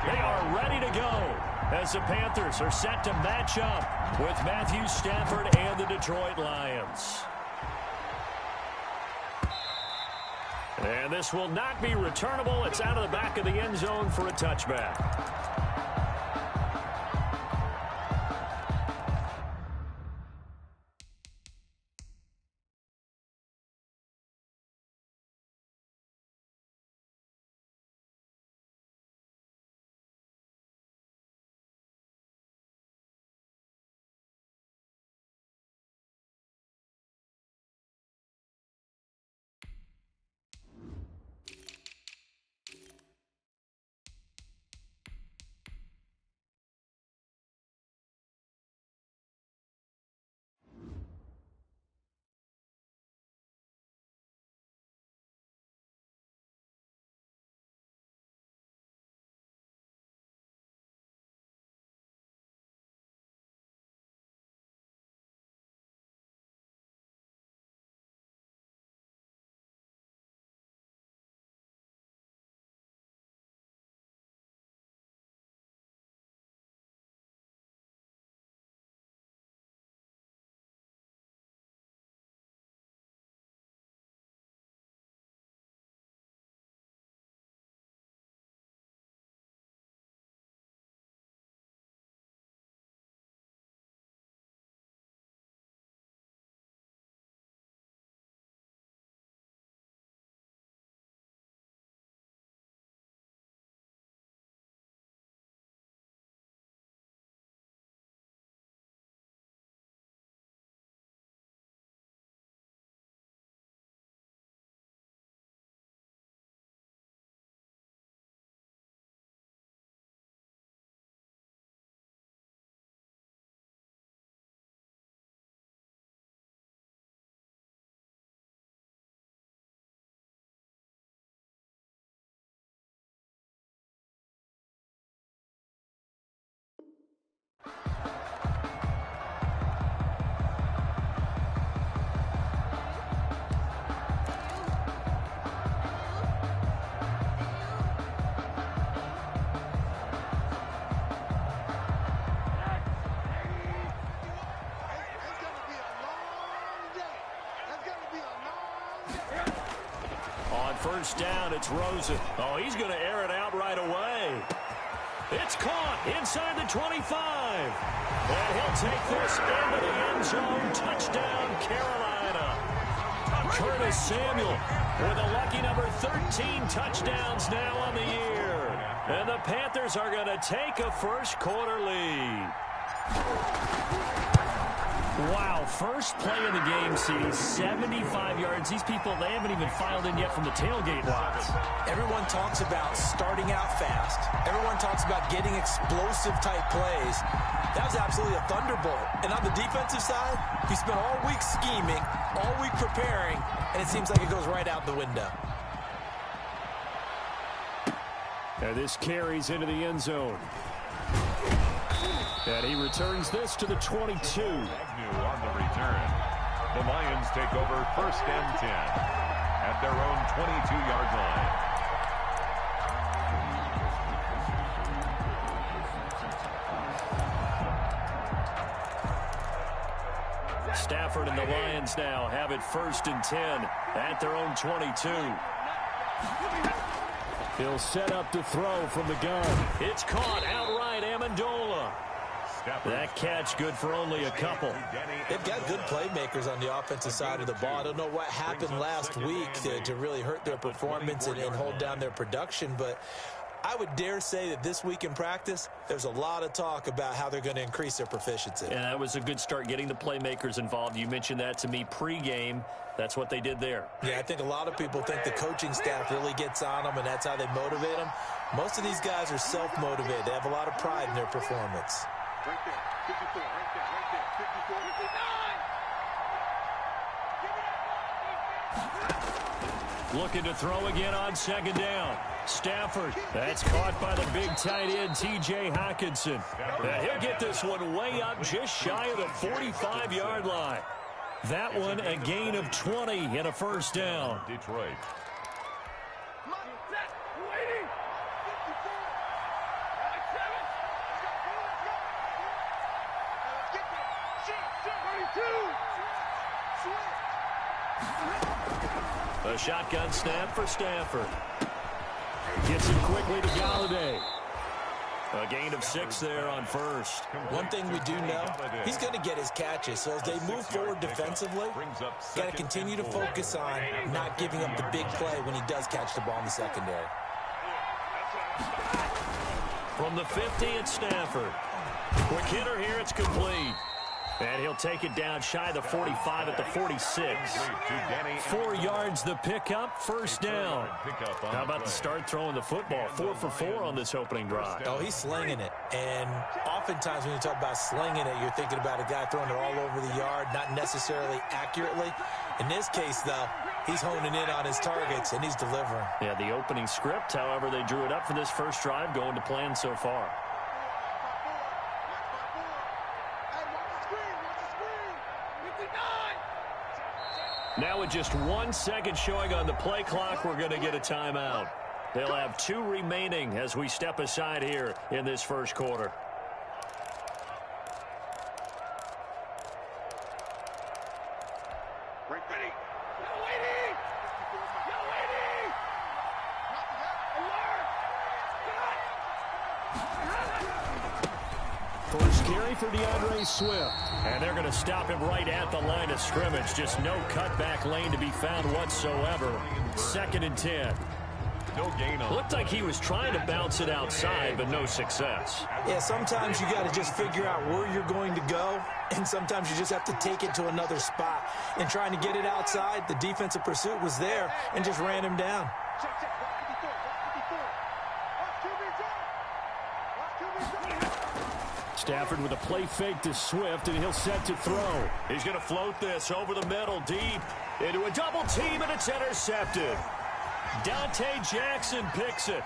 They are ready to go as the Panthers are set to match up with Matthew Stafford and the Detroit Lions. And this will not be returnable. It's out of the back of the end zone for a touchback. First down, it's Rosen. Oh, he's going to air it out right away. It's caught inside the 25. And he'll take this into the end zone. Touchdown, Carolina. Curtis Samuel with a lucky number 13 touchdowns now on the year. And the Panthers are going to take a first quarter lead. Wow, first play of the game, CD, 75 yards. These people, they haven't even filed in yet from the tailgate lines. Everyone talks about starting out fast. Everyone talks about getting explosive-type plays. That was absolutely a thunderbolt. And on the defensive side, he spent all week scheming, all week preparing, and it seems like it goes right out the window. And this carries into the end zone. And he returns this to the 22. Agnew on the return. The Lions take over first and 10 at their own 22-yard line. Stafford and the Lions now have it first and 10 at their own 22. He'll set up to throw from the gun. It's caught outright, Amendola. That catch good for only a couple. They've got good playmakers on the offensive side of the ball. I don't know what happened last week to really hurt their performance and hold down their production, but I would dare say that this week in practice, there's a lot of talk about how they're going to increase their proficiency. And that was a good start getting the playmakers involved. You mentioned that to me pregame. That's what they did there. Yeah, I think a lot of people think the coaching staff really gets on them, and that's how they motivate them. Most of these guys are self-motivated. They have a lot of pride in their performance. Right there, 54, right there, 54, 59. Looking to throw again on second down. Stafford, that's caught by the big tight end, T.J. Hockenson. He'll get this one way up just shy of the 45-yard line. That one a gain of 20 and a first down. Detroit. A shotgun snap for Stafford. Gets it quickly to Galladay. A gain of 6 there on first. One thing we do know, he's going to get his catches. So as they move forward defensively, got to continue to focus on not giving up the big play when he does catch the ball in the secondary. From the 50, it's Stafford. Quick hitter here, it's complete. And he'll take it down shy of the 45 at the 46. 4 yards the pickup, first down. How about the start throwing the football? 4 for 4 on this opening drive. Oh, he's slinging it. And oftentimes when you talk about slinging it, you're thinking about a guy throwing it all over the yard, not necessarily accurately. In this case, though, he's honing in on his targets, and he's delivering. Yeah, the opening script, however, they drew it up for this first drive, going to plan so far. Now with just 1 second showing on the play clock, we're going to get a timeout. They'll have 2 remaining as we step aside here in this first quarter. First carry for DeAndre Swift. And they're going to stop him right at the line of scrimmage. Just no cutback lane to be found whatsoever. 2nd and 10. No gain on. Looked like he was trying to bounce it outside, but no success. Yeah, sometimes you got to just figure out where you're going to go, and sometimes you just have to take it to another spot. And trying to get it outside, the defensive pursuit was there and just ran him down. Stafford with a play fake to Swift, and he'll set to throw. He's going to float this over the middle, deep, into a double team, and it's intercepted. Dante Jackson picks it.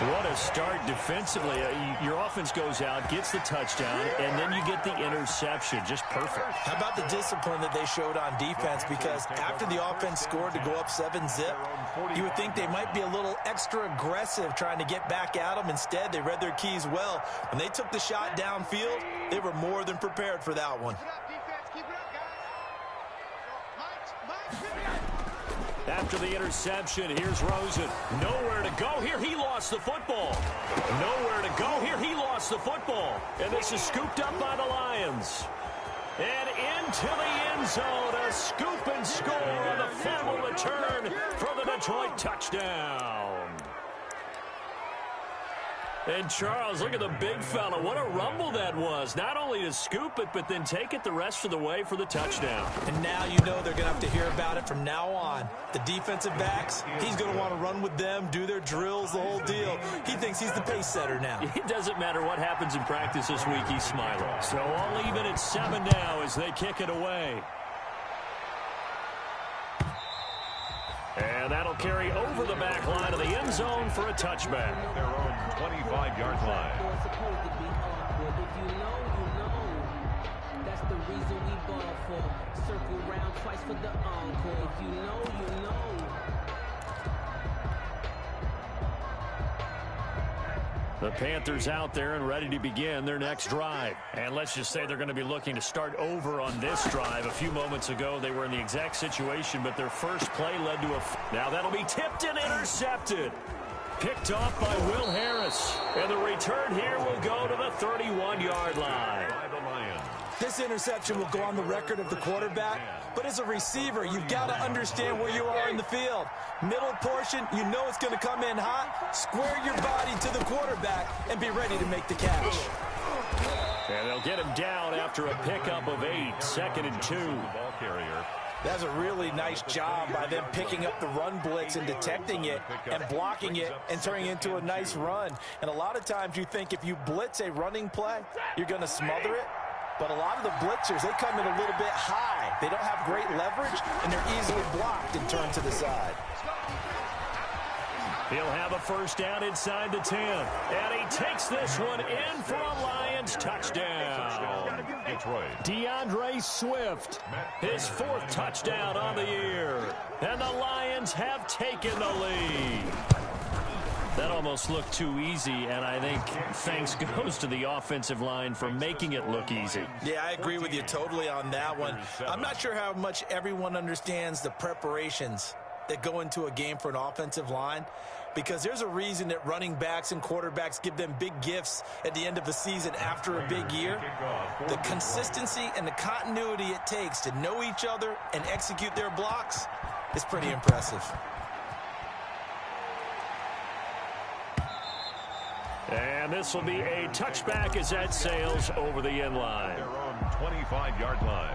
What a start defensively. Your offense goes out, gets the touchdown, and then you get the interception. Just perfect. How about the discipline that they showed on defense? Because after the offense scored to go up 7-zip, you would think they might be a little extra aggressive trying to get back at them. Instead, they read their keys well. When they took the shot downfield, they were more than prepared for that one. After the interception, here's Rosen. Nowhere to go here. He lost the football. Nowhere to go here. He lost the football. And this is scooped up by the Lions. And into the end zone, a scoop and score on the fumble return for the Detroit touchdown. And Charles, look at the big fella. What a rumble that was. Not only to scoop it, but then take it the rest of the way for the touchdown. And now you know they're going to have to hear about it from now on. The defensive backs, he's going to want to run with them, do their drills, the whole deal. He thinks he's the pace setter now. It doesn't matter what happens in practice this week, he's smiling. So all even at 7 now as they kick it away. And that'll carry over the back line of the end zone for a touchback. Their own 25-yard line. That's the reason we ball for. Circle round twice for the encore. If you know, you know. The Panthers out there and ready to begin their next drive. And let's just say they're going to be looking to start over on this drive. A few moments ago, they were in the exact situation, but their first play led to a... Now that'll be tipped and intercepted. Picked off by Will Harris. And the return here will go to the 31-yard line. This interception will go on the record of the quarterback, but as a receiver, you've got to understand where you are in the field. Middle portion, you know it's going to come in hot. Square your body to the quarterback and be ready to make the catch. And they'll get him down after a pickup of 8, 2nd and 2. Ball carrier. That's a really nice job by them picking up the run blitz and detecting it and blocking it and turning it into a nice run. And a lot of times you think if you blitz a running play, you're going to smother it. But a lot of the blitzers, they come in a little bit high. They don't have great leverage, and they're easily blocked and turned to the side. He'll have a first down inside the 10. And he takes this one in for a Lions touchdown. Detroit. DeAndre Swift, his 4th touchdown on the year. And the Lions have taken the lead. That almost looked too easy, and I think thanks goes to the offensive line for making it look easy. Yeah, I agree with you totally on that one. I'm not sure how much everyone understands the preparations that go into a game for an offensive line, because there's a reason that running backs and quarterbacks give them big gifts at the end of the season after a big year. The consistency and the continuity it takes to know each other and execute their blocks is pretty impressive. And this will be a touchback as that sails over the end line. Their own 25-yard line.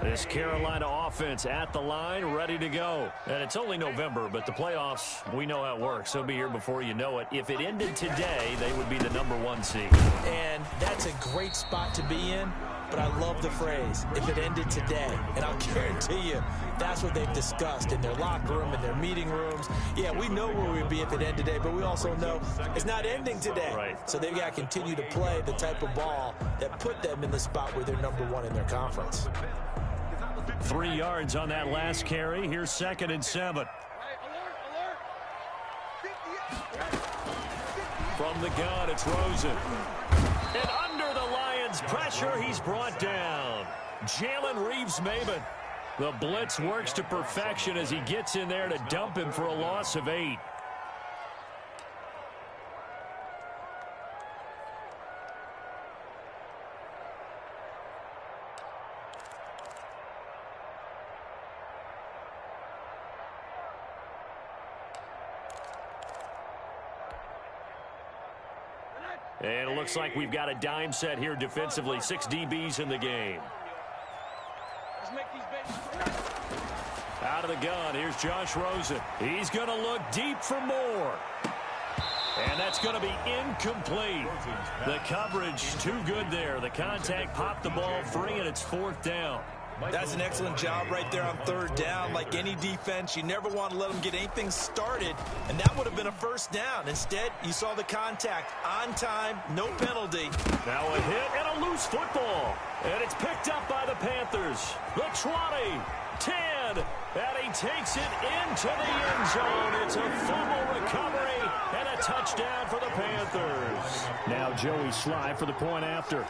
This Carolina offense at the line, ready to go. And it's only November, but the playoffs, we know how it works. They'll be here before you know it. If it ended today, they would be the #1 seed. And that's a great spot to be in, but I love the phrase, if it ended today. And I'll guarantee you, that's what they've discussed in their locker room, in their meeting rooms. Yeah, we know where we'd be if it ended today, but we also know it's not ending today. Right. So they've got to continue to play the type of ball that put them in the spot where they're #1 in their conference. 3 yards on that last carry. Here's 2nd and 7. From the gun, it's Rosen. And under the Lions' pressure, he's brought down. Jalen Reeves-Maybin. The blitz works to perfection as he gets in there to dump him for a loss of 8. And it looks like we've got a dime set here defensively. 6 DBs in the game. Out of the gun, here's Josh Rosen. He's going to look deep for more. And that's going to be incomplete. The coverage too good there. The contact popped the ball free, and it's 4th down. That's an excellent job right there on 3rd down. Like any defense, you never want to let them get anything started, and that would have been a 1st down. Instead, you saw the contact on time, no penalty. Now a hit and a loose football, and it's picked up by the Panthers. The 20, 10, and he takes it into the end zone. It's a fumble recovery and a touchdown for the Panthers. Now Joey Sly for the point after.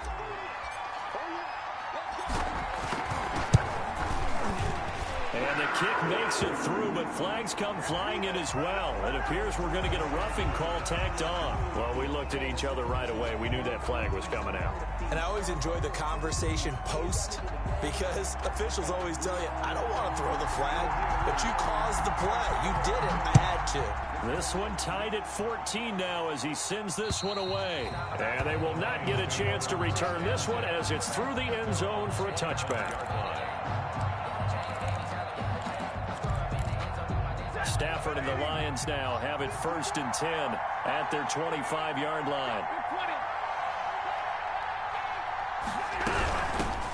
And the kick makes it through, but flags come flying in as well. It appears we're going to get a roughing call tacked on. Well, we looked at each other right away. We knew that flag was coming out. And I always enjoy the conversation post, because officials always tell you, I don't want to throw the flag, but you caused the play. You did it. I had to. This one tied at 14 now as he sends this one away. And they will not get a chance to return this one as it's through the end zone for a touchback. Stafford and the Lions now have it 1st and 10 at their 25-yard line.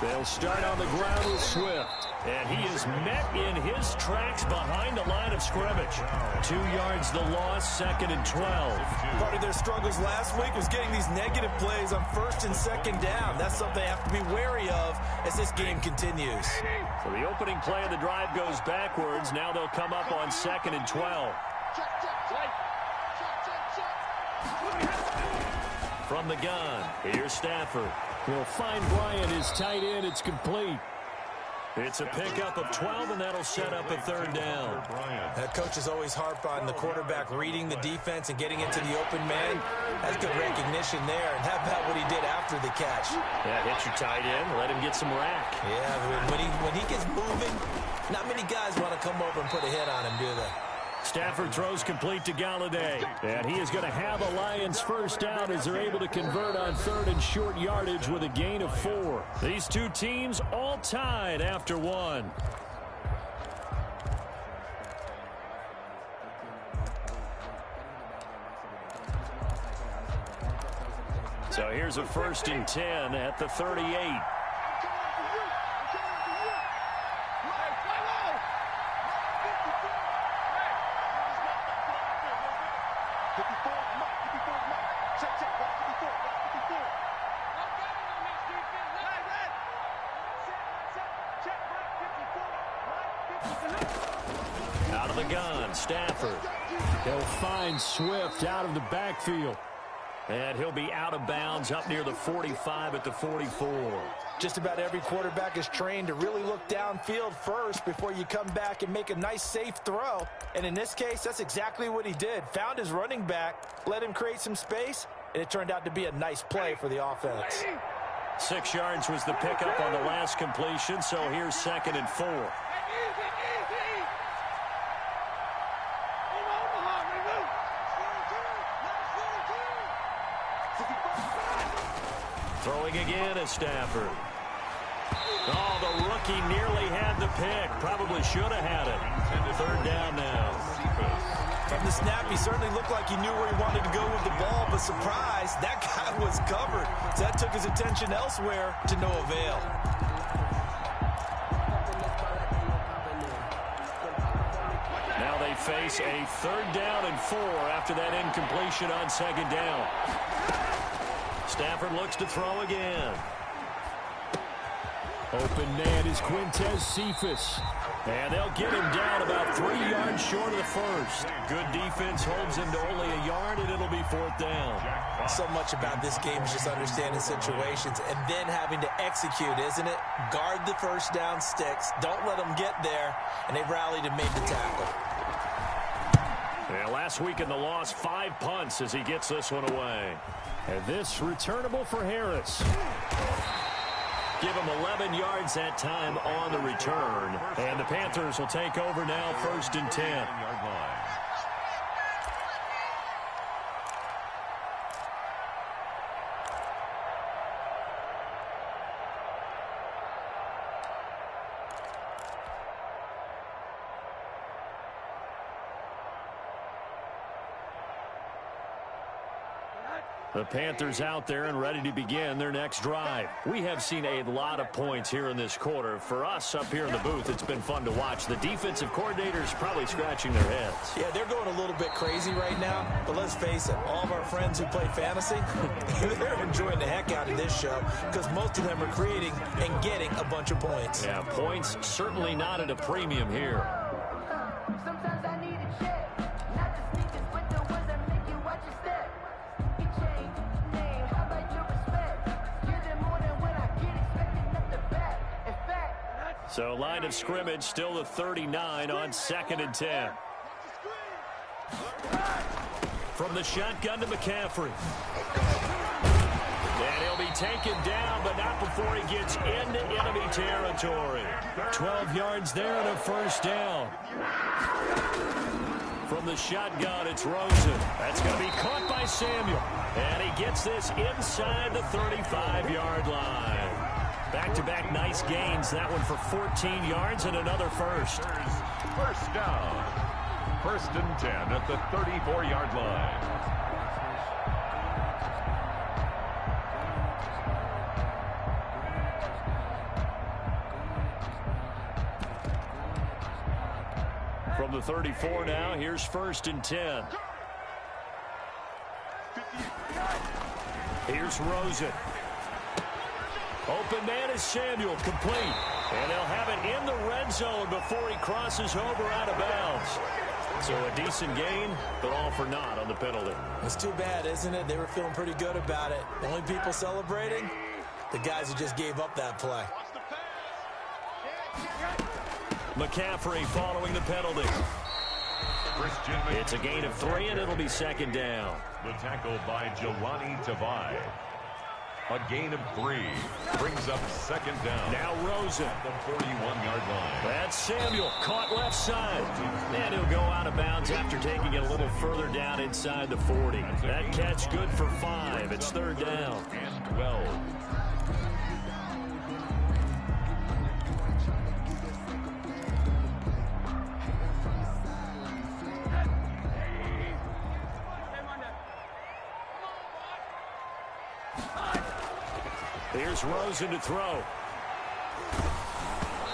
They'll start on the ground with Swift. And he is met in his tracks behind the line of scrimmage. 2 yards the loss, 2nd and 12. Part of their struggles last week was getting these negative plays on 1st and 2nd down. That's something they have to be wary of as this game continues. So the opening play of the drive goes backwards. Now they'll come up on 2nd and 12. From the gun, here's Stafford. He'll find Bryant, his tight end. It's complete. It's a pickup of 12, and that'll set up a 3rd down. That coach is always harp on the quarterback reading the defense and getting into the open man. That's good recognition there. And how about what he did after the catch? Yeah, hit your tight end, let him get some rack. Yeah, when he gets moving, not many guys want to come over and put a hit on him, do they? Stafford throws complete to Galladay. And he is going to have a Lions 1st down as they're able to convert on 3rd and short yardage with a gain of 4. These two teams all tied after 1. So here's a 1st and 10 at the 38. the gun, Stafford. They'll find Swift out of the backfield. And he'll be out of bounds up near the 45 at the 44. Just about every quarterback is trained to really look downfield first before you come back and make a nice, safe throw. And in this case, that's exactly what he did. Found his running back, let him create some space, and it turned out to be a nice play for the offense. 6 yards was the pickup on the last completion, so here's 2nd and 4. Throwing again is Stafford. Oh, the rookie nearly had the pick. Probably should have had it. 3rd down now. From the snap, he certainly looked like he knew where he wanted to go with the ball, but surprise, that guy was covered. So that took his attention elsewhere to no avail. Now they face a 3rd down and 4 after that incompletion on 2nd down. Stafford looks to throw again. Open man is Quintez Cephas. And they'll get him down about 3 yards short of the first. Good defense holds him to only a yard, and it'll be 4th down. So much about this game is just understanding situations and then having to execute, isn't it? Guard the first down sticks. Don't let them get there. And they've rallied and made the tackle. Yeah, last week in the loss, 5 punts as he gets this one away. And this returnable for Harris. Give him 11 yards that time on the return. And the Panthers will take over now, 1st and 10. The Panthers out there and ready to begin their next drive. We have seen a lot of points here in this quarter. For us up here in the booth, it's been fun to watch. The defensive coordinators probably scratching their heads. Yeah, they're going a little bit crazy right now. But let's face it, all of our friends who play fantasy, they're enjoying the heck out of this show because most of them are creating and getting a bunch of points. Yeah, points certainly not at a premium here. Sometimes I need a check, not the sneakers, but the ones that make you watch your step. You change name, how about your respect? Give them more than when I get expected at the back. In fact, so line of scrimmage still the 39 on 2nd and 10. From the shotgun to McCaffrey. And he'll be taken down, but not before he gets into enemy territory. 12 yards there and a 1st down. From the shotgun, it's Rosen. That's going to be caught by Samuel. And he gets this inside the 35-yard line. Back-to-back nice gains. That one for 14 yards and another first. First down. 1st and 10 at the 34-yard line. From the 34 now, here's 1st and 10. Here's Rosen. Open man is Samuel, complete. And they'll have it in the red zone before he crosses over out of bounds. So a decent gain, but all for naught on the penalty. It's too bad, isn't it? They were feeling pretty good about it. The only people celebrating, the guys who just gave up that play. McCaffrey following the penalty. It's a gain of 3, and it'll be 2nd down. The tackle by Jelani Tavai. A gain of 3 brings up 2nd down. Now Rosen. At the 41-yard line. That's Samuel caught left side. And he'll go out of bounds after taking it a little further down inside the 40. That catch good for 5. It's 3rd down. And 12. Here's Rosen to throw.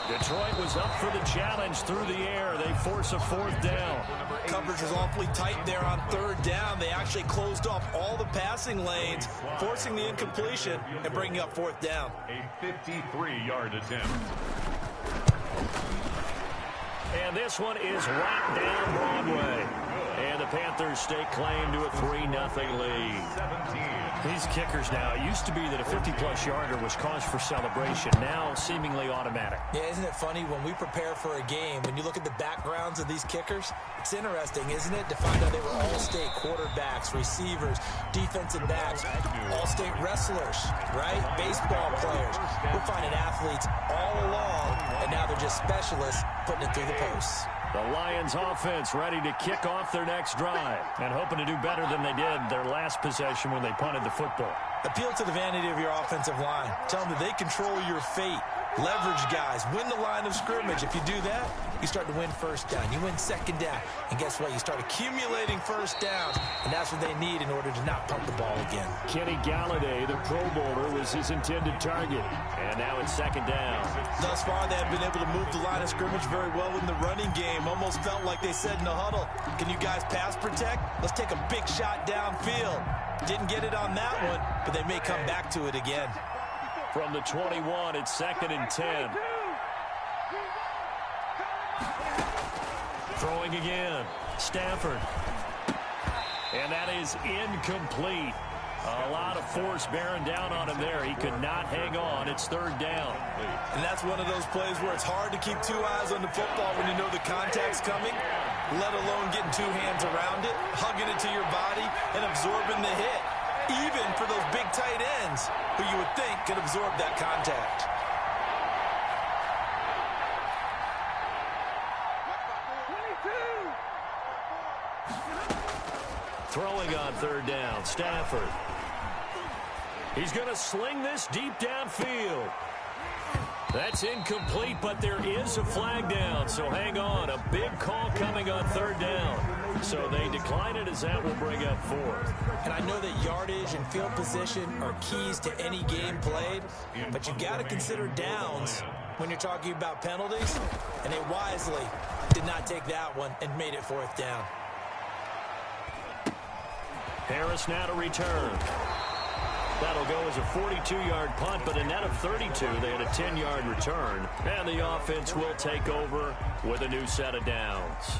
Detroit was up for the challenge through the air. They force a 4th down. Coverage was awfully tight there on 3rd down. They actually closed off all the passing lanes, forcing the incompletion and bringing up 4th down. A 53-yard attempt. And this one is right down Broadway. And the Panthers stake claim to a 3-0 lead. These kickers now, it used to be that a 50-plus yarder was cause for celebration. Now seemingly automatic. Yeah, isn't it funny when we prepare for a game, when you look at the backgrounds of these kickers, it's interesting, isn't it, to find out they were all-state quarterbacks, receivers, defensive backs, all-state wrestlers, right? Baseball players. We're finding athletes all along, and now they're just specialists putting it through the posts. The Lions offense ready to kick off their next drive and hoping to do better than they did their last possession when they punted the football. Appeal to the vanity of your offensive line. Tell them that they control your fate. Leverage guys. Win the line of scrimmage. If you do that, you start to win first down. You win second down. And guess what? You start accumulating first downs. And that's what they need in order to not pump the ball again. Kenny Galladay, the Pro Bowler, was his intended target. And now it's second down. Thus far, they have been able to move the line of scrimmage very well in the running game. Almost felt like they said in the huddle, can you guys pass protect? Let's take a big shot downfield. Didn't get it on that one, but they may come back to it again. From the 21, it's 2nd and 10. Throwing again. Stafford. And that is incomplete. A lot of force bearing down on him there. He could not hang on. It's 3rd down. And that's one of those plays where it's hard to keep 2 eyes on the football when you know the contact's coming, let alone getting 2 hands around it, hugging it to your body, and absorbing the hit. Even for those big tight ends who you would think could absorb that contact. Throwing on 3rd down, Stafford. He's going to sling this deep downfield. That's incomplete, but there is a flag down, so hang on. A big call coming on 3rd down. So they decline it as that will bring up 4th. And I know that yardage and field position are keys to any game played, but you've got to consider downs when you're talking about penalties, and they wisely did not take that one and made it 4th down. Harris now to return. That'll go as a 42-yard punt, but a net of 32. They had a 10-yard return, and the offense will take over with a new set of downs.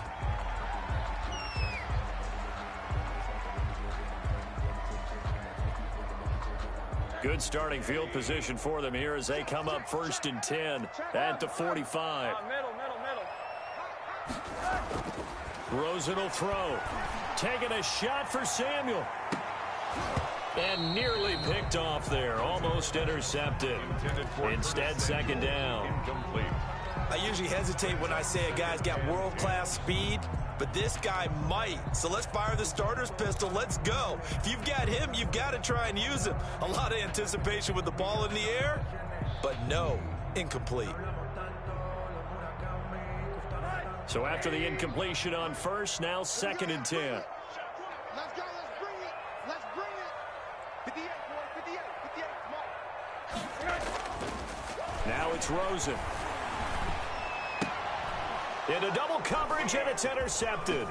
Good starting field position for them here as they come up 1st and 10 at the 45. Rosen will throw. Taking a shot for Samuel. And nearly picked off there. Almost intercepted. Instead, 2nd down. I usually hesitate when I say a guy's got world-class speed, but this guy might. So let's fire the starter's pistol. Let's go. If you've got him, you've got to try and use him. A lot of anticipation with the ball in the air, but no, incomplete. So after the incompletion on 1st, now 2nd and 10. Let's go. Let's bring it. Let's bring it. 58, boy. 58. Come on. Now it's Rosen. Into double coverage, and it's intercepted.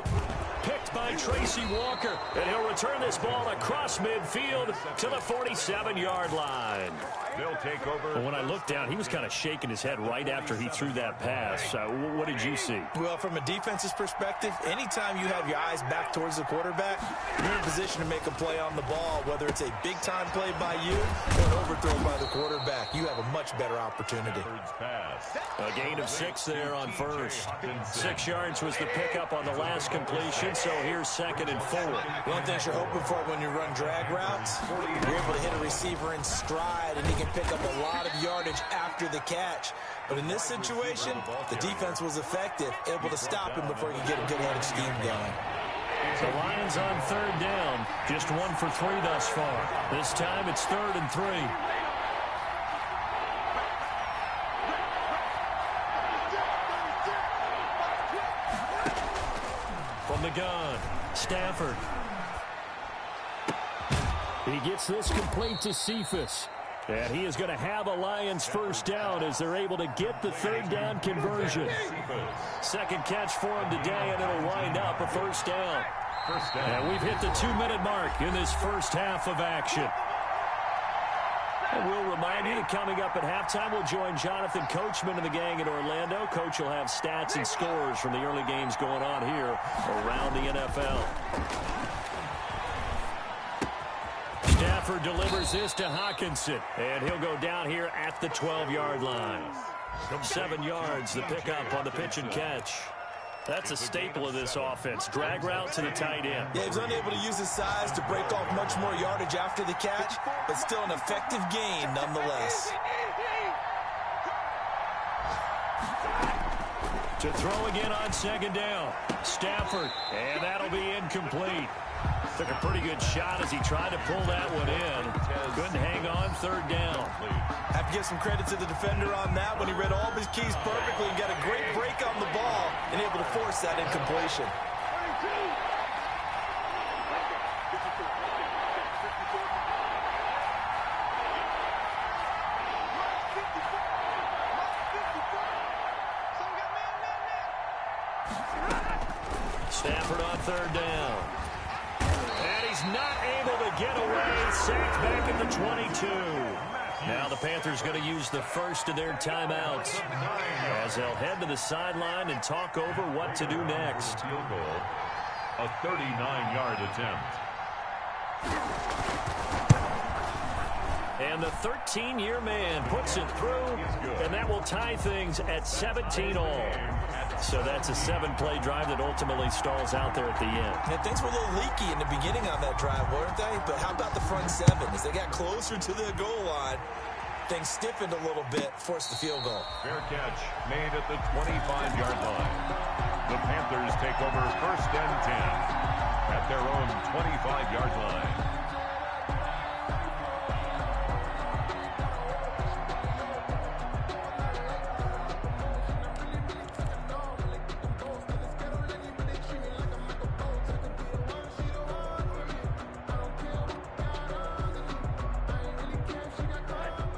Picked by Tracy Walker. And he'll return this ball across midfield to the 47-yard line. They'll take over. Well, when I looked down, he was kind of shaking his head right after he threw that pass. What did you see? Well, from a defense's perspective, anytime you have your eyes back towards the quarterback, you're in a position to make a play on the ball, whether it's a big-time play by you or an overthrow by the quarterback. You have a much better opportunity. A gain of 6 there on 1st. 6 yards was the pickup on the last completion, so here's 2nd and 4. One thing you're hoping for when you run drag routes, you're able to hit a receiver in stride, and he can pick up a lot of yardage after the catch. But in this situation, the defense was effective, able to stop him before he could get a good-headed scheme going. The Lions on 3rd down, just 1 for 3 thus far. This time it's 3rd and 3. From the gun, Stafford. He gets this complete to Cephas. And he is going to have a Lions 1st down as they're able to get the 3rd down conversion. 2nd catch for him today, and it'll wind up a 1st down. And we've hit the 2-minute mark in this first half of action. And we'll remind you that coming up at halftime, we'll join Jonathan Coachman and the gang in Orlando. Coach will have stats and scores from the early games going on here around the NFL. Stafford delivers this to Hawkinson, and he'll go down here at the 12-yard line. 7 yards, the pickup on the pitch and catch. That's a staple of this offense. Drag route to the tight end. Yeah, he was unable to use his size to break off much more yardage after the catch, but still an effective gain nonetheless. To throw again on second down. Stafford, and that'll be incomplete. Took a pretty good shot as he tried to pull that one in. Couldn't hang on, third down. Have to give some credit to the defender on that when he read all of his keys perfectly and got a great break on the ball and able to force that incompletion. Stafford on third down. And he's not able to get away. Sacked back at the 22. Now the Panthers going to use the first of their timeouts as they'll head to the sideline and talk over what to do next. Field goal, a 39-yard attempt. And the 13-year man puts it through, and that will tie things at 17 all. So that's a 7-play drive that ultimately stalls out there at the end. And things were a little leaky in the beginning on that drive, weren't they? But how about the front seven? As they got closer to the goal line, things stiffened a little bit, forced the field goal. Fair catch made at the 25-yard line. The Panthers take over first and 10 at their own 25-yard line.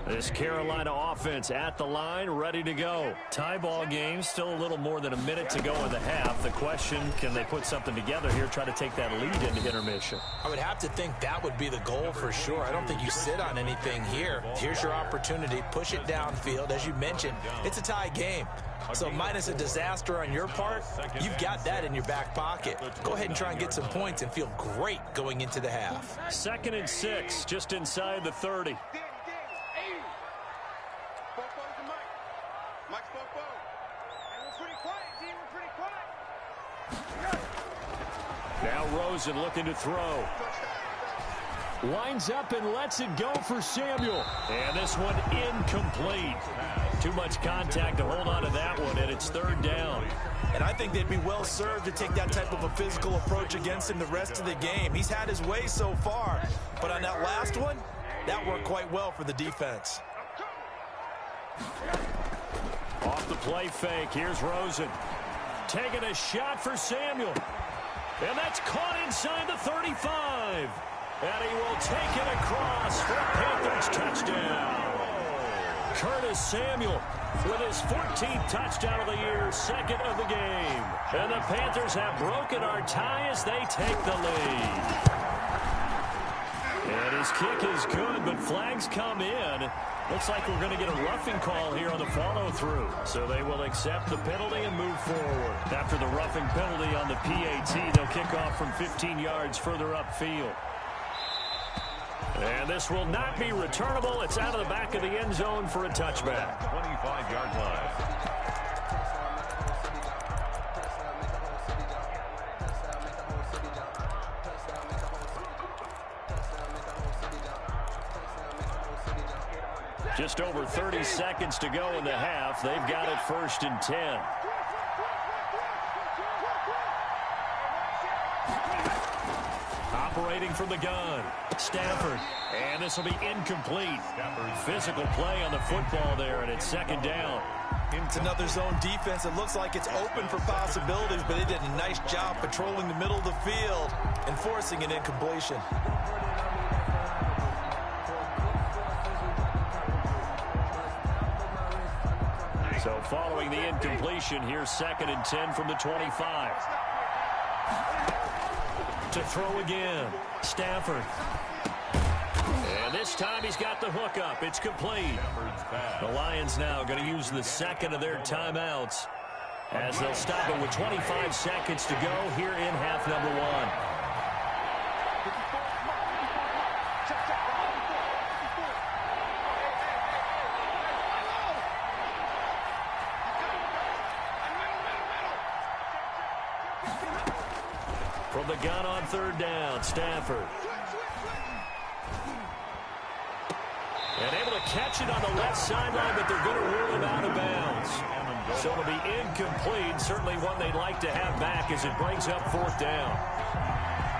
This Carolina offense at the line, ready to go. Tie ball game, still a little more than a minute to go in the half. The question, can they put something together here, try to take that lead into intermission? I would have to think that would be the goal for sure. I don't think you sit on anything here. Here's your opportunity. Push it downfield. As you mentioned, it's a tie game. So minus a disaster on your part, you've got that in your back pocket. Go ahead and try and get some points and feel great going into the half. 2nd and 6, just inside the 30. Now Rosen looking to throw. Winds up and lets it go for Samuel. And this one incomplete. Too much contact to hold on to that one, and it's 3rd down. And I think they'd be well served to take that type of a physical approach against him the rest of the game. He's had his way so far, but on that last one, that worked quite well for the defense. Off the play fake, here's Rosen. Taking a shot for Samuel. And that's caught inside the 35. And he will take it across for a Panthers touchdown. Curtis Samuel with his 14th touchdown of the year, 2nd of the game. And the Panthers have broken our tie as they take the lead. And his kick is good, but flags come in. Looks like we're going to get a roughing call here on the follow-through. So they will accept the penalty and move forward. After the roughing penalty on the PAT, they'll kick off from 15 yards further upfield. And this will not be returnable. It's out of the back of the end zone for a touchback. 25-yard line. Just over 30 seconds to go in the half. They've got it 1st and 10. Operating from the gun. Stafford. And this will be incomplete. Physical play on the football there, and it's 2nd down. It's another zone defense. It looks like it's open for possibilities, but they did a nice job patrolling the middle of the field and forcing an incompletion. So following the incompletion, here's 2nd and 10 from the 25. To throw again, Stafford. And this time he's got the hook up. It's complete. The Lions now going to use the second of their timeouts as they'll stop it with 25 seconds to go here in half number one. From the gun on third down, Stafford. And able to catch it on the left sideline, but they're going to rule him out of bounds. So it'll be incomplete. Certainly one they'd like to have back as it brings up fourth down.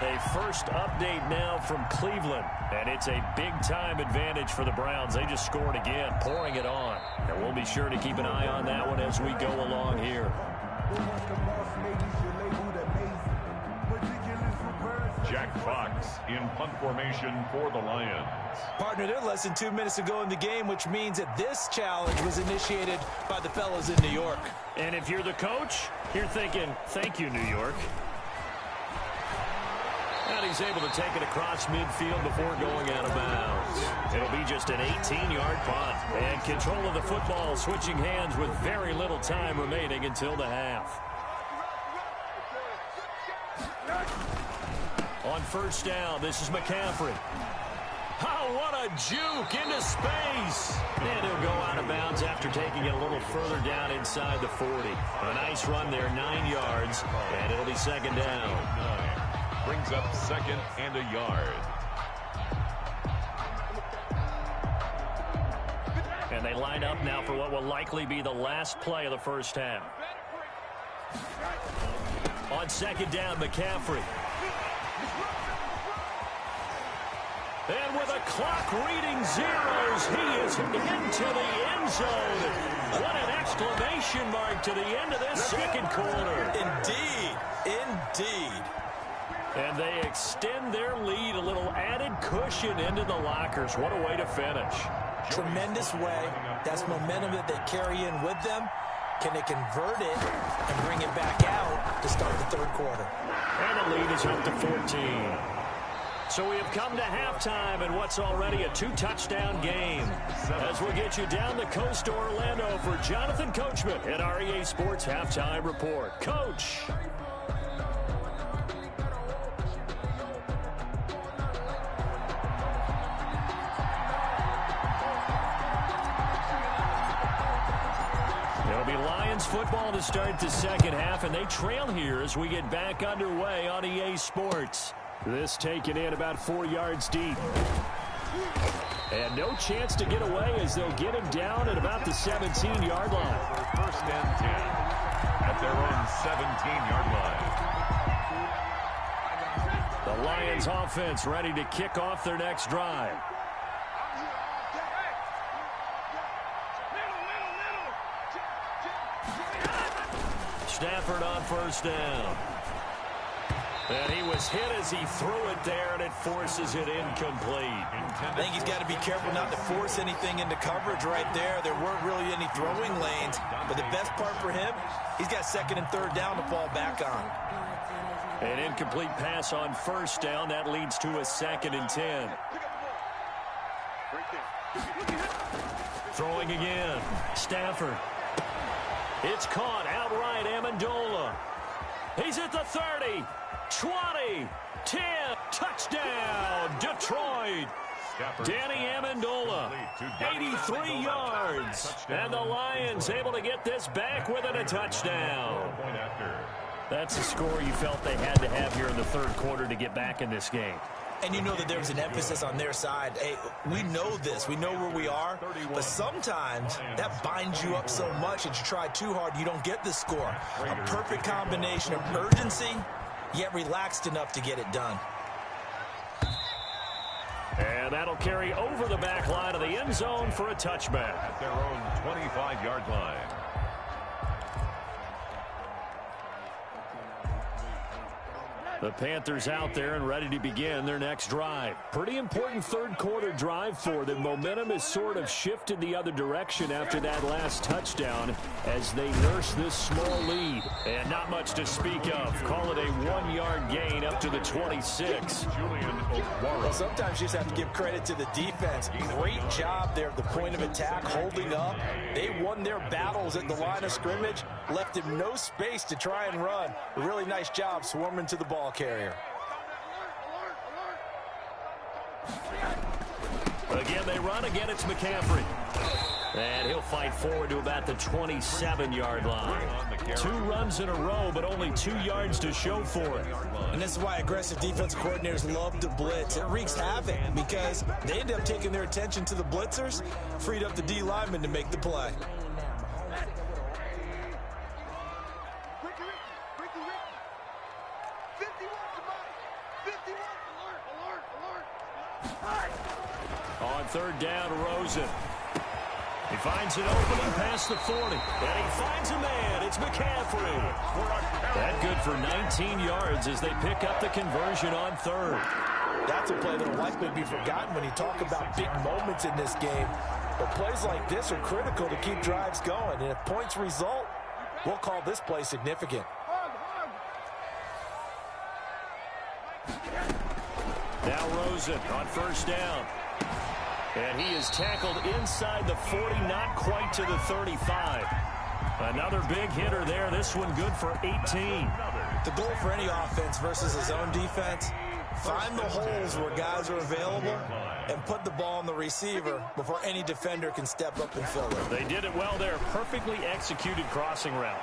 A first update now from Cleveland. And it's a big-time advantage for the Browns. They just scored again, pouring it on. And we'll be sure to keep an eye on that one as we go along here. Jack Fox in punt formation for the Lions. Partner, they're less than 2 minutes to go in the game, which means that this challenge was initiated by the fellas in New York. And if you're the coach, you're thinking, thank you, New York. And he's able to take it across midfield before going out of bounds. It'll be just an 18-yard punt. And control of the football switching hands with very little time remaining until the half. On first down, this is McCaffrey. Oh, what a juke into space. And he'll go out of bounds after taking it a little further down inside the 40. A nice run there, 9 yards, and it'll be second down. Brings up second and a yard. And they line up now for what will likely be the last play of the first half. On second down, McCaffrey. And with a clock reading zeros, he is into the end zone. What an exclamation mark to the end of this second quarter. Indeed. Indeed. And they extend their lead, a little added cushion into the lockers. What a way to finish. Tremendous way. That's momentum that they carry in with them. Can they convert it and bring it back out to start the third quarter? And the lead is up to 14. So we have come to halftime in what's already a 2-touchdown game. As we'll get you down the coast to Orlando for Jonathan Coachman at our EA Sports Halftime Report. Coach. It'll be Lions football to start the second half, and they trail here as we get back underway on EA Sports. This taken in about 4 yards deep. And no chance to get away as they'll get him down at about the 17-yard line. First and 10 at their own 17-yard line. The Lions offense ready to kick off their next drive. Stafford on first down. And he was hit as he threw it there, and it forces it incomplete. I think he's got to be careful not to force anything into coverage right there. There weren't really any throwing lanes. But the best part for him, he's got second and third down to fall back on. An incomplete pass on first down. That leads to a second and 10. Throwing again. Stafford. It's caught outright. Amendola. He's at the 30. 20, 10, touchdown, Detroit. Danny Amendola, 83 yards. And the Lions able to get this back within a touchdown. That's a score you felt they had to have here in the third quarter to get back in this game. And you know that there was an emphasis on their side. Hey, we know this. We know where we are. But sometimes that binds you up so much that you try too hard, you don't get the score. A perfect combination of urgency, yet relaxed enough to get it done. And that'll carry over the back line of the end zone for a touchback. At their own 25-yard line. The Panthers out there and ready to begin their next drive. Pretty important third quarter drive for them. Momentum has sort of shifted the other direction after that last touchdown as they nurse this small lead. And not much to speak of. Call it a 1-yard gain up to the 26. Well, sometimes you just have to give credit to the defense. Great job there at the point of attack, holding up. They won their battles at the line of scrimmage, left him no space to try and run. A really nice job swarming to the ball carrier. Again, they run. Again, it's McCaffrey. And he'll fight forward to about the 27-yard line. 2 runs in a row, but only 2 yards to show for it. And this is why aggressive defense coordinators love to blitz. It wreaks havoc because they end up taking their attention to the blitzers, freed up the D lineman to make the play. On third down, Rosen. He finds an opening past the 40. And he finds a man. It's McCaffrey. That good for 19 yards as they pick up the conversion on third. That's a play that will likely be forgotten when you talk about big moments in this game. But plays like this are critical to keep drives going. And if points result, we'll call this play significant. Now Rosen on first down. And he is tackled inside the 40, not quite to the 35. Another big hitter there. This one good for 18. The goal for any offense versus his own defense, find the holes where guys are available and put the ball on the receiver before any defender can step up and fill it. They did it well there. Perfectly executed crossing route.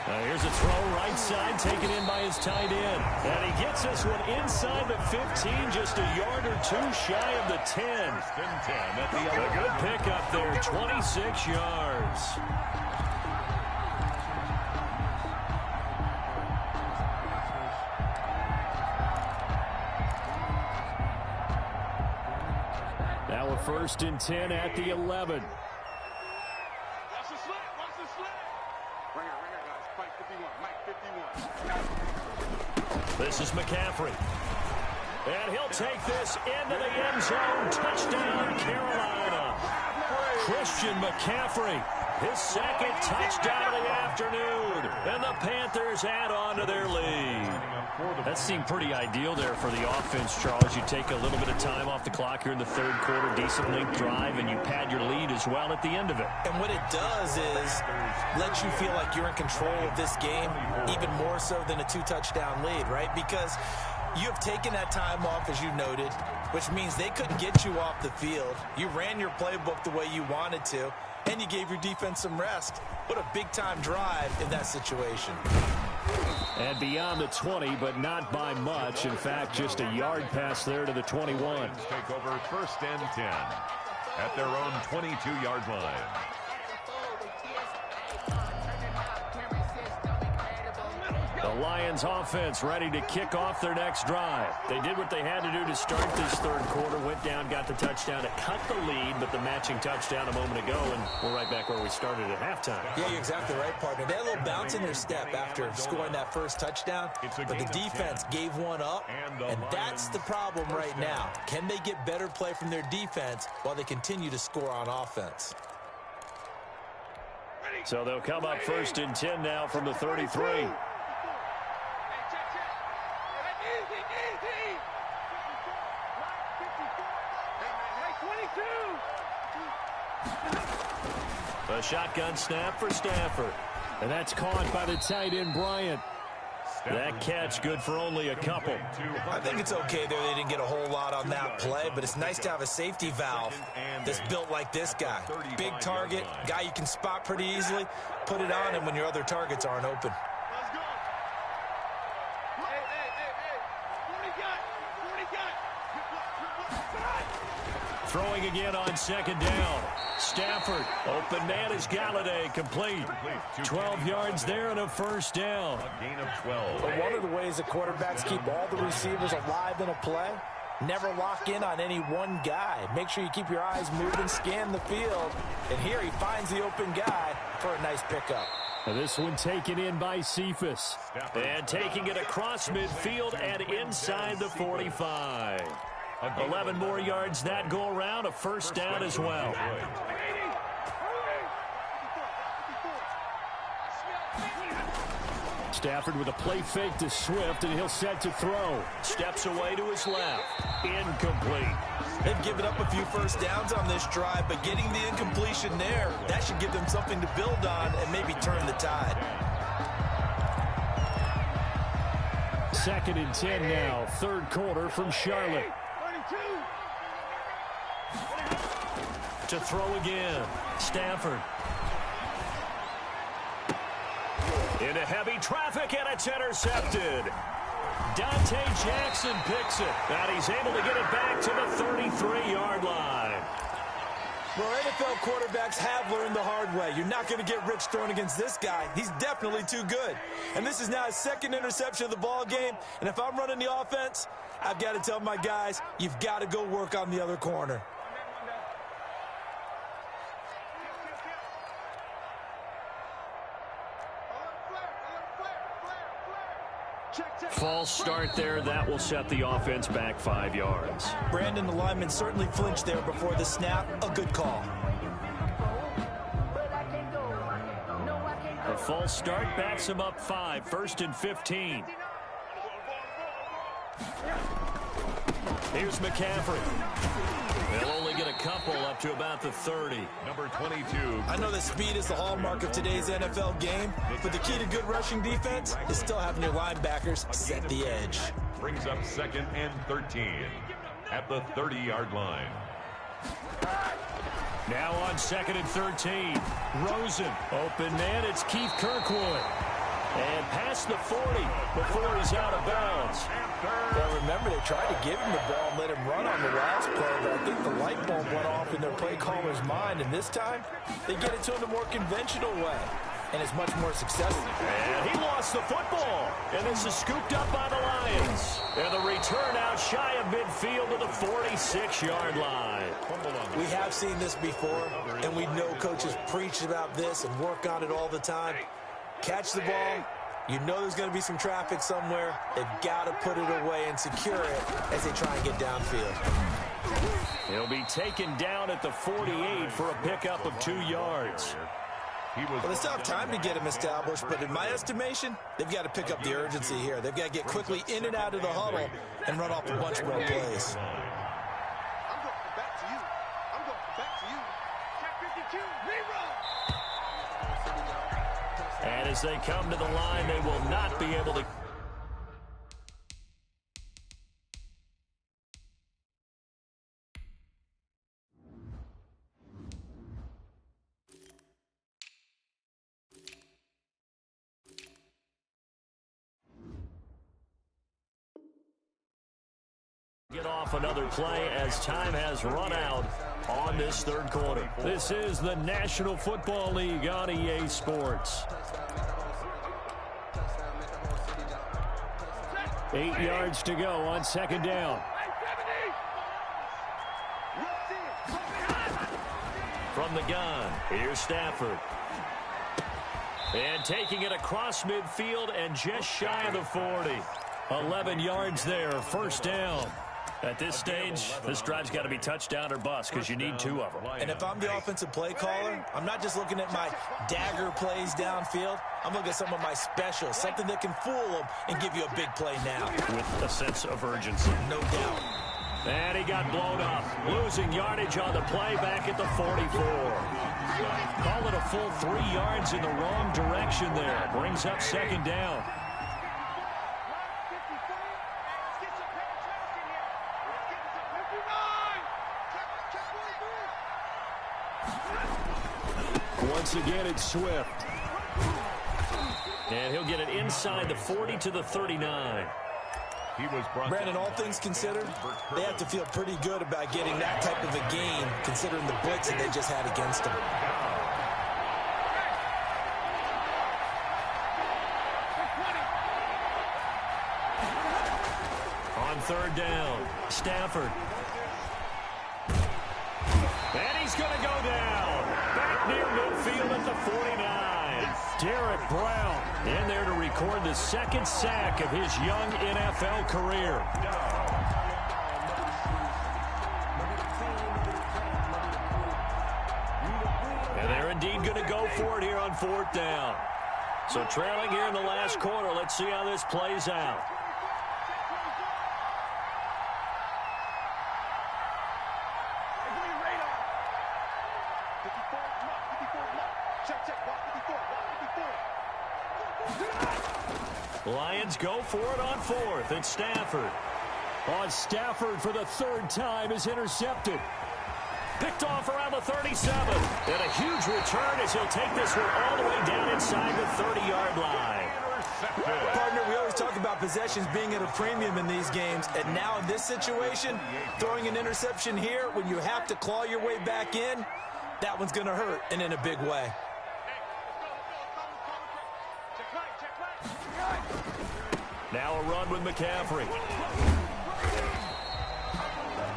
Here's a throw right side, taken in by his tight end. And he gets this one inside the 15, just a yard or 2 shy of the 10. A good pickup there, 26 yards. Now a 1st and 10 at the 11. This is McCaffrey. And he'll take this into the end zone. Touchdown, Carolina. Christian McCaffrey, his 2nd touchdown of the afternoon. And the Panthers add on to their lead. That seemed pretty ideal there for the offense, Charles. You take a little bit of time off the clock here in the 3rd quarter, decent length drive, and you pad your lead as well at the end of it. And what it does is let you feel like you're in control of this game, even more so than a 2-touchdown lead, right? Because you have taken that time off, as you noted, which means they couldn't get you off the field. You ran your playbook the way you wanted to, and you gave your defense some rest. What a big-time drive in that situation. And beyond the 20, but not by much. In fact, just a yard pass there to the 21. Take over 1st and 10 at their own 22-yard line. The Lions offense ready to kick off their next drive. They did what they had to do to start this 3rd quarter, went down, got the touchdown to cut the lead, but the matching touchdown a moment ago, and we're right back where we started at halftime. Yeah, you're exactly right, partner. They had a little bounce in their step after scoring that 1st touchdown, but the defense gave one up, and that's the problem right now. Can they get better play from their defense while they continue to score on offense? So they'll come up 1st and 10 now from the 33. A shotgun snap for Stafford. And that's caught by the tight end, Bryant. That catch good for only a couple. I think it's okay there. They didn't get a whole lot on that play, but it's nice to have a safety valve that's built like this guy. Big target, guy you can spot pretty easily. Put it on him when your other targets aren't open. Throwing again on 2nd down. Stafford, open man is Galladay, complete. 12 yards there and a 1st down. A gain of 12. But one of the ways the quarterbacks keep all the receivers alive in a play, never lock in on any one guy. Make sure you keep your eyes moving, scan the field. And here he finds the open guy for a nice pickup. This one taken in by Cephas. And taking it across midfield and inside the 45. 11 more yards that go around, a first down as well. Stafford with a play fake to Swift, and he'll set to throw. Steps away to his left. Incomplete. They've given up a few first downs on this drive, but getting the incompletion there, that should give them something to build on and maybe turn the tide. 2nd and 10 now, 3rd quarter from Charlotte. To throw again. Stafford. Into heavy traffic, and it's intercepted. Dante Jackson picks it, and he's able to get it back to the 33-yard line. Well, NFL quarterbacks have learned the hard way. You're not going to get rich throwing against this guy. He's definitely too good. And this is now his 2nd interception of the ball game. And if I'm running the offense, I've got to tell my guys, you've got to go work on the other corner. False start there. That will set the offense back 5 yards. Brandon, the lineman certainly flinched there before the snap. A good call. A false start backs him up 5. 1st and 15. Here's McCaffrey. They'll only get a couple up to about the 30. Number 22. I know that speed is the hallmark of today's NFL game, but the key to good rushing defense is still having your linebackers set the edge. Brings up 2nd and 13 at the 30-yard line. Now on 2nd and 13. Rosen. Open man. It's Keith Kirkwood. And past the 40 before he's out of bounds. Well, remember, they tried to give him the ball and let him run on the last play, but I think the light bulb went off in their play caller's mind, and this time they get it to him the more conventional way, and it's much more successful. And he lost the football, and this is scooped up by the Lions. And the return out shy of midfield to the 46-yard line. We have seen this before, and we know coaches preach about this and work on it all the time. Catch the ball. You know there's going to be some traffic somewhere. They've got to put it away and secure it as they try and get downfield. He'll be taken down at the 48 for a pickup of 2 yards. Well, they still have time to get him established, but in my estimation, they've got to pick up the urgency here. They've got to get quickly in and out of the huddle and run off a bunch more plays. I'm going back to you. I'm going back to you. Check 52. Rerun. And as they come to the line, they will not be able to. Get off another play as time has run out on this 3rd quarter. This is the National Football League on EA Sports. 8 yards to go on 2nd down. From the gun, here's Stafford. And taking it across midfield and just shy of the 40. 11 yards there, 1st down. At this stage, this drive's got to be touchdown or bust because you need 2 of them. And if I'm the offensive play caller, I'm not just looking at my dagger plays downfield. I'm looking at some of my specials, something that can fool them and give you a big play now. With a sense of urgency. No doubt. And he got blown up, losing yardage on the play back at the 44. Call it a full 3 yards in the wrong direction there. Brings up 2nd down. Once again, it's Swift. And he'll get it inside the 40 to the 39. Brandon, all things considered, they have to feel pretty good about getting that type of a gain, considering the blitz that they just had against them. On 3rd down, Stafford. And he's going to go down. Back near midfield at the 49. Derek Brown in there to record the second sack of his young NFL career. And they're indeed going to go for it here on 4th down. So trailing here in the last quarter. Let's see how this plays out. Lions go for it on 4th. It's Stafford. On Stafford for the 3rd time is intercepted. Picked off around the 37. And a huge return as he'll take this one all the way down inside the 30-yard line. Partner, we always talk about possessions being at a premium in these games. And now in this situation, throwing an interception here when you have to claw your way back in, that one's going to hurt, and in a big way. Now a run with McCaffrey.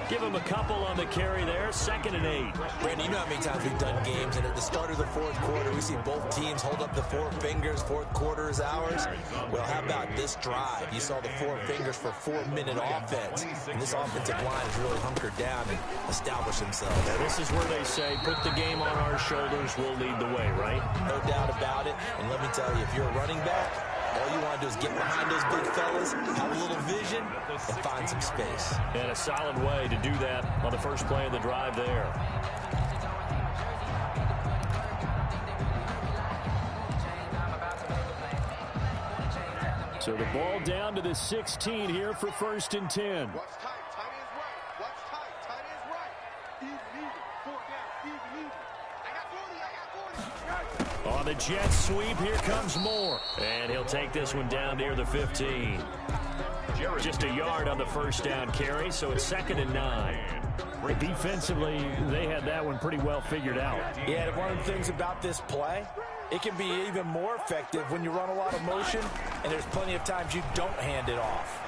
Give him a couple on the carry there. 2nd and 8. Brandon, you know how many times we've done games, and at the start of the 4th quarter, we see both teams hold up the 4 fingers. 4th quarter is ours. Well, how about this drive? You saw the 4 fingers for 4-minute offense. And this offensive line has really hunkered down and established themselves. Now, this is where they say, put the game on our shoulders, we'll lead the way, right? No doubt about it. And let me tell you, if you're a running back, all you want to do is get behind those big fellas, have a little vision, and find some space. And a solid way to do that on the first play of the drive there. So the ball down to the 16 here for 1st and 10. What's tight? Tight is right. What's tight? Tight is right. Even. 4 down. Even. I got 40. On the jet sweep, here comes Moore. And he'll take this one down near the 15. Just a yard on the 1st down carry, so it's 2nd and 9. Defensively, they had that one pretty well figured out. Yeah, and one of the things about this play, it can be even more effective when you run a lot of motion, and there's plenty of times you don't hand it off.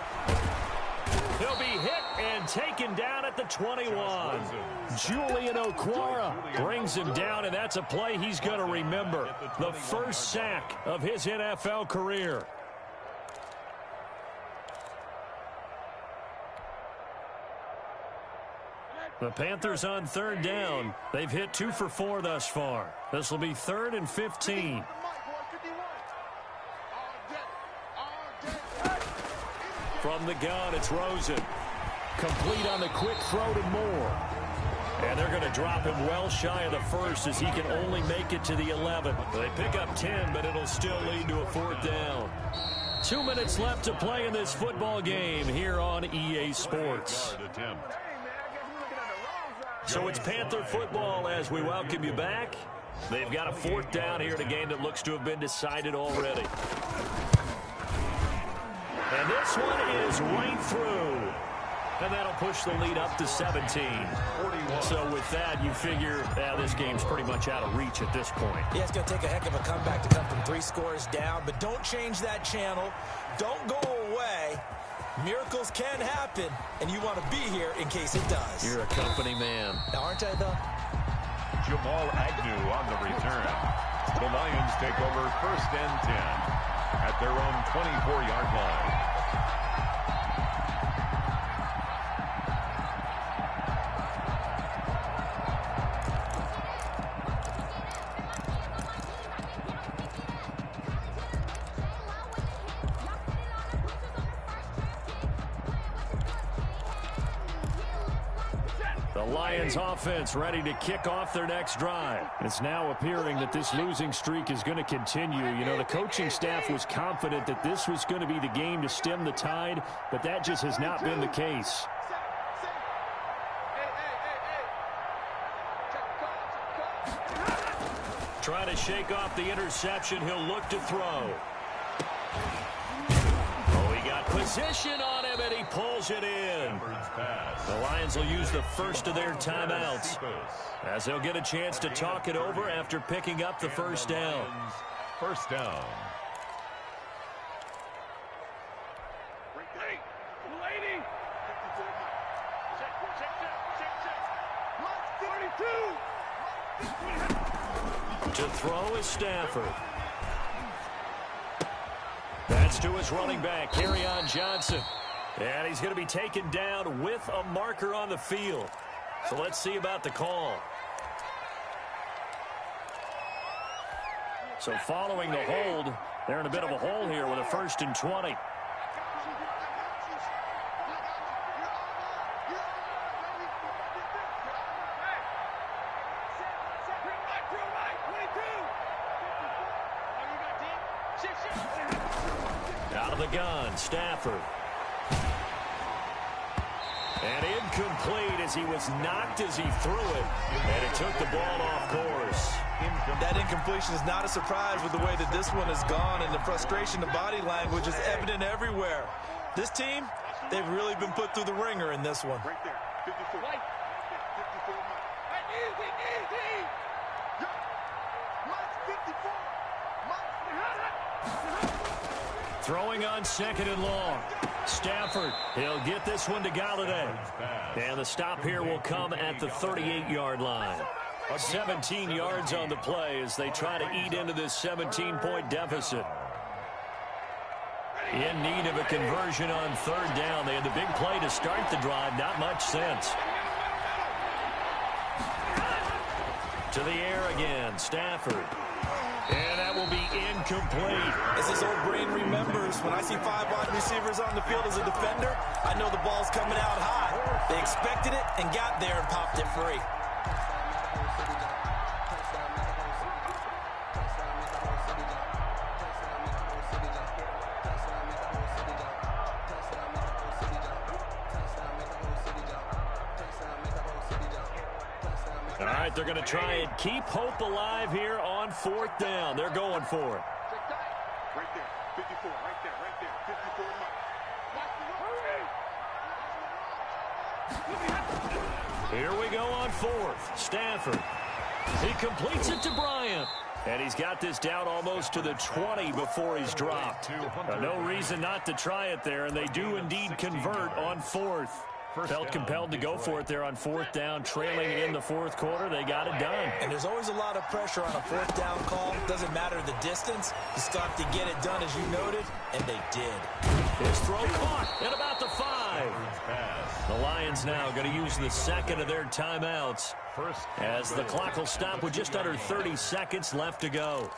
He'll be hit and taken down at the 21. Julian Okwara brings him down, and that's a play he's going to remember. The first sack of his NFL career. The Panthers on 3rd down. They've hit 2 for 4 thus far. This will be 3rd and 15. From the gun, it's Rosen. Complete on the quick throw to Moore. And they're going to drop him well shy of the 1st as he can only make it to the 11. They pick up 10, but it'll still lead to a 4th down. 2 minutes left to play in this football game here on EA Sports. So it's Panther football as we welcome you back. They've got a 4th down here in a game that looks to have been decided already. And this one is right through. And that'll push the lead up to 17. So with that, you figure this game's pretty much out of reach at this point. Yeah, it's going to take a heck of a comeback to come from 3 scores down. But don't change that channel. Don't go away. Miracles can happen, and you want to be here in case it does. You're a company man. Now, aren't I, though? Jamal Agnew on the return. The Lions take over 1st and 10 at their own 24-yard line. Lions offense ready to kick off their next drive. It's now appearing that this losing streak is going to continue. You know, the coaching staff was confident that this was going to be the game to stem the tide, but that just has not been the case. Trying to shake off the interception. He'll look to throw. Oh, he got position on him, and he pulls it in. The Lions will use the first of their timeouts as they'll get a chance to talk it over after picking up the 1st down. 1st down. To throw is Stafford. That's to his running back, Kerryon Johnson. And he's going to be taken down with a marker on the field. So let's see about the call. So following the hold, they're in a bit of a hole here with a 1st and 20. Out of the gun, Stafford. And incomplete as he was knocked as he threw it. And it took the ball off course. That incompletion is not a surprise with the way that this one has gone, and the frustration, the body language is evident everywhere. This team, they've really been put through the ringer in this one. Right there. 54. 54 Mike. Easy. Mike's 54. Throwing on 2nd and long. Stafford, he'll get this one to Galladay. And the stop here will come at the 38-yard line. 17 yards on the play as they try to eat into this 17-point deficit. In need of a conversion on 3rd down. They had the big play to start the drive. Not much sense. To the air again, Stafford. And that will be incomplete. As his old brain remembers, when I see 5 wide receivers on the field as a defender, I know the ball's coming out high. They expected it and got there and popped it free. All right, they're going to try and keep hope alive here on 4th down. They're going for it. Right there. 54. Right there. 54 Mike. Here we go on 4th. Stafford. He completes it to Bryant. And he's got this down almost to the 20 before he's dropped. No reason not to try it there, and they do indeed convert on 4th. Felt compelled to go for it there on 4th down, trailing in the 4th quarter. They got it done. And there's always a lot of pressure on a 4th down call. Doesn't matter the distance. You still have to get it done, as you noted, and they did. His throw caught at about the 5. The Lions now going to use the 2nd of their timeouts as the clock will stop with just under 30 seconds left to go.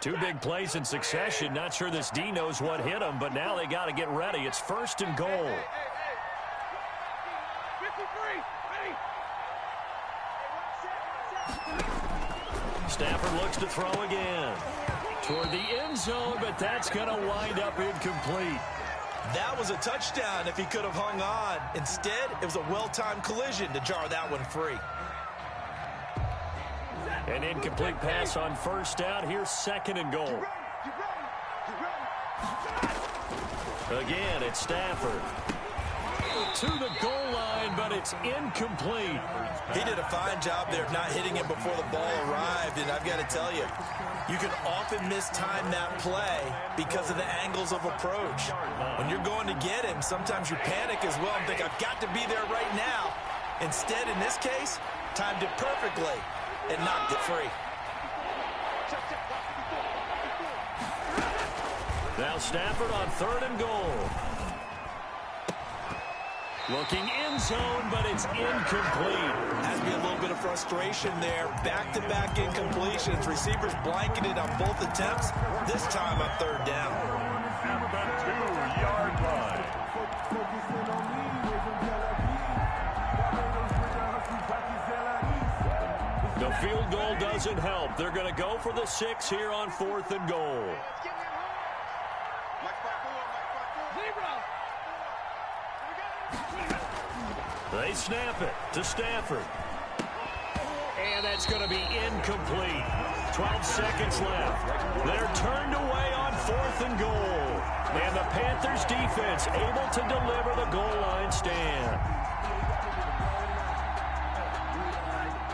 2 big plays in succession. Not sure this D knows what hit him, but now they got to get ready. It's 1st and goal. 53. Stafford looks to throw again. Toward the end zone, but that's going to wind up incomplete. That was a touchdown if he could have hung on. Instead, it was a well-timed collision to jar that one free. An incomplete pass on 1st down. Here's 2nd and goal. Again, it's Stafford. To the goal line, but it's incomplete. He did a fine job there of not hitting it before the ball arrived, and I've got to tell you, you can often mistime that play because of the angles of approach. When you're going to get him, sometimes you panic as well and think, I've got to be there right now. Instead, in this case, timed it perfectly and knocked it free. Now Stafford on 3rd and goal. Looking end zone, but it's incomplete. Has to be a little bit of frustration there. Back-to-back incompletions. Receivers blanketed on both attempts. This time on 3rd down. At the 2-yard line. The field goal doesn't help. They're going to go for the 6 here on 4th and goal. They snap it to Stafford. And that's going to be incomplete. 12 seconds left. They're turned away on 4th and goal. And the Panthers defense able to deliver the goal line stand.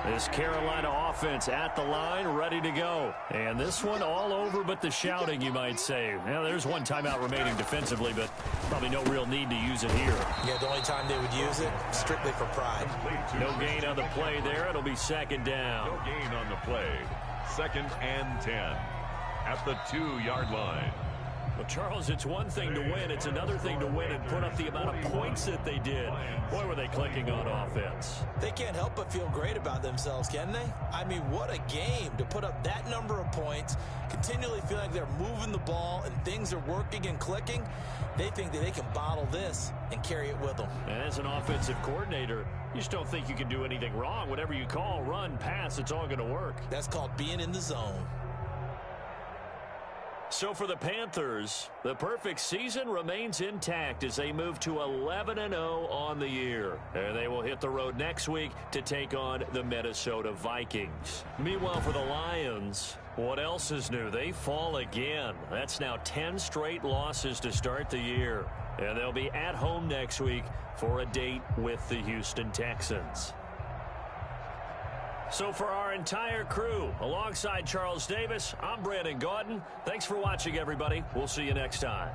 This Carolina offense at the line, ready to go. And this one all over but the shouting, you might say. Well, there's one timeout remaining defensively, but probably no real need to use it here. Yeah, the only time they would use it, strictly for pride. No gain on the play there. It'll be 2nd down. No gain on the play. 2nd and 10. at the 2-yard line. Well, Charles, it's one thing to win. It's another thing to win and put up the amount of points that they did. Boy, were they clicking on offense. They can't help but feel great about themselves, can they? I mean, what a game to put up that number of points, continually feel like they're moving the ball and things are working and clicking. They think that they can bottle this and carry it with them. And as an offensive coordinator, you just don't think you can do anything wrong. Whatever you call, run, pass, it's all going to work. That's called being in the zone. So for the Panthers, the perfect season remains intact as they move to 11-0 on the year. And they will hit the road next week to take on the Minnesota Vikings. Meanwhile, for the Lions, what else is new? They fall again. That's now 10 straight losses to start the year. And they'll be at home next week for a date with the Houston Texans. So for our entire crew, alongside Charles Davis, I'm Brandon Gaudin. Thanks for watching, everybody. We'll see you next time.